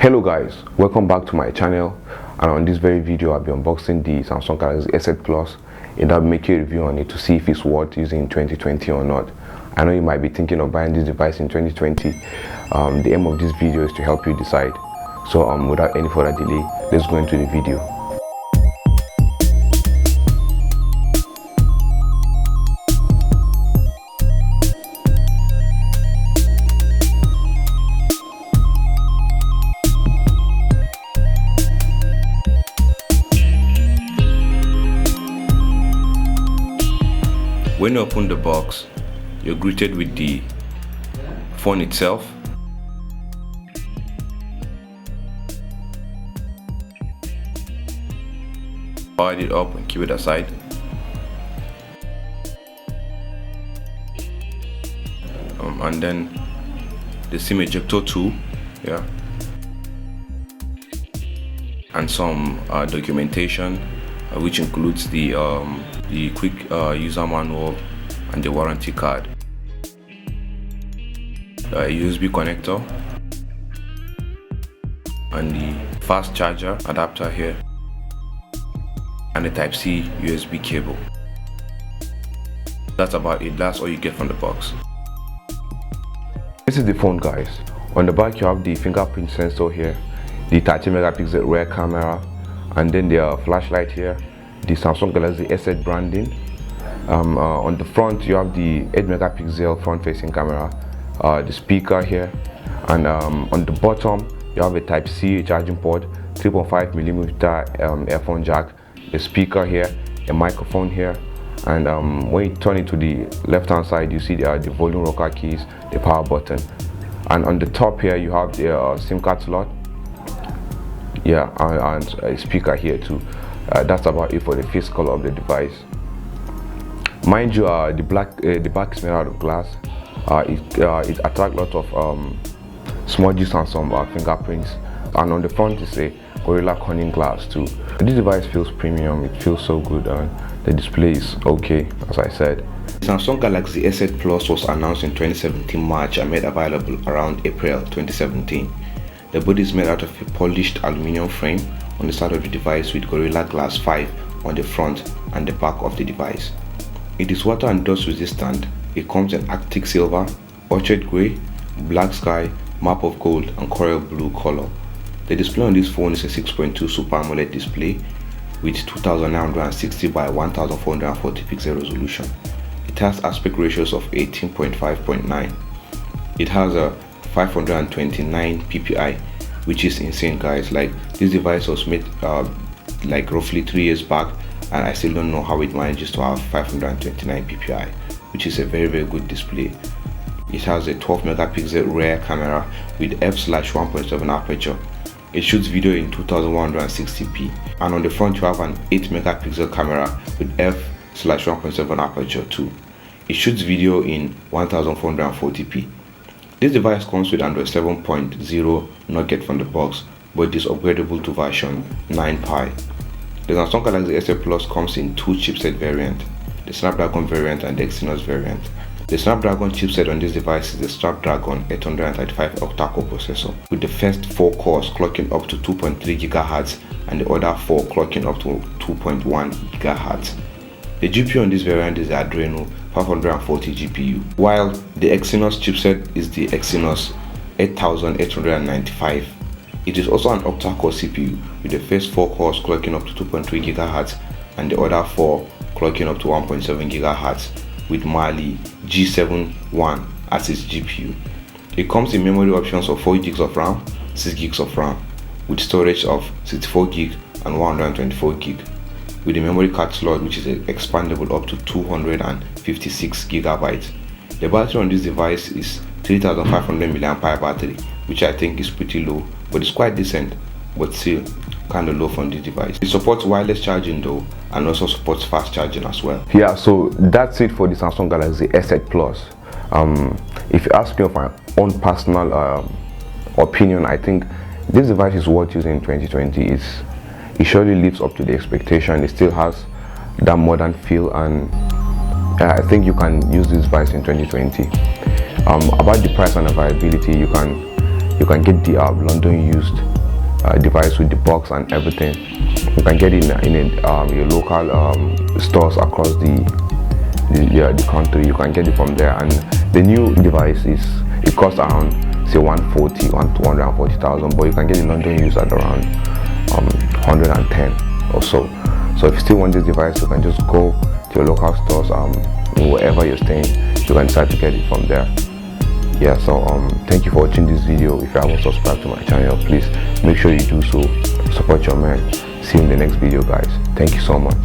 Hello guys, welcome back to my channel, and on this very video I'll be unboxing the Samsung Galaxy S8 Plus, and I'll make a review on it to see if it's worth using in 2020 or not. I know you might be thinking of buying this device in 2020. The aim of this video is to help you decide. So without any further delay, let's go into the video. When you open the box, you're greeted with the phone itself, power it up and keep it aside. And then the SIM ejector tool, and some documentation, which includes the quick user manual and the warranty card, a USB connector, and the fast charger adapter here, and the Type-C USB cable. That's about it. That's all you get from the box. This is the phone, guys. On the back you have the fingerprint sensor here, the 30 megapixel rear camera, and then the flashlight here, the Samsung Galaxy S8 branding. On the front you have the 8 megapixel front facing camera, the speaker here, and on the bottom you have a Type-C charging port, 3.5mm earphone jack, a speaker here, a microphone here, and when you turn it to the left hand side you see the volume rocker keys, the power button, and on the top here you have the SIM card slot, and a speaker here too. That's about it for the physical of the device. Mind you, the back is made out of glass. It attracts a lot of smudges and some fingerprints, and on the front is a Gorilla Corning glass too. This device feels premium. It feels so good, and the display is okay, as I said. Samsung Galaxy S8 Plus was announced in 2017 March and made available around April 2017. The body is made out of a polished aluminum frame on the side of the device with Gorilla Glass 5 on the front and the back of the device. It is water and dust resistant. It comes in Arctic Silver, Orchid Grey, Black Sky, Map of Gold, and Coral Blue color. The display on this phone is a 6.2 Super AMOLED display with 2960 by 1440 pixel resolution. It has aspect ratios of 18.5.9. It has a 529 ppi, which is insane, guys. Like, this device was made like roughly 3 years back, and I still don't know how it manages to have 529 ppi, which is a very good display. It has a 12 megapixel rear camera with f/1.7 aperture. It shoots video in 2160p, and on the front you have an 8 megapixel camera with f/1.7 aperture too. It shoots video in 1440p. This device comes with Android 7.0 not yet from the box, but it is upgradable to version 9 Pi. The Samsung Galaxy S8 Plus comes in two chipset variants, the Snapdragon variant and the Exynos variant. The Snapdragon chipset on this device is the Snapdragon 835 octa-core processor, with the first 4 cores clocking up to 2.3 GHz and the other 4 clocking up to 2.1 GHz. The GPU on this variant is the Adreno 540 GPU, while the Exynos chipset is the Exynos 8895. It is also an octa-core CPU with the first 4 cores clocking up to 2.3 GHz and the other 4 clocking up to 1.7 GHz with Mali G71 as its GPU. It comes in memory options of 4 GB of RAM, 6 GB of RAM, with storage of 64 GB and 124 GB, with the memory card slot which is expandable up to 256 GB. The battery on this device is 3500 mAh battery, which I think is pretty low, but it's quite decent, but still kind of low from this device. It supports wireless charging though, and also supports fast charging as well. So that's it for the Samsung Galaxy S8 Plus. If you ask me of my own personal opinion, I think this device is worth using in 2020. It surely lives up to the expectation. It still has that modern feel, and I think you can use this device in 2020. About the price and availability, you You can get the London used device with the box and everything. You can get it in your local stores across the country. You can get it from there, and the new device it costs around say 240,000, but you can get the London used at around 110 or so. So if you still want this device, you can just go to your local stores, wherever you're staying. You can decide to get it from there. Yeah, so thank you for watching this video. If you haven't subscribed to my channel, please make sure you do so. Support your man. See you in the next video, guys. Thank you so much.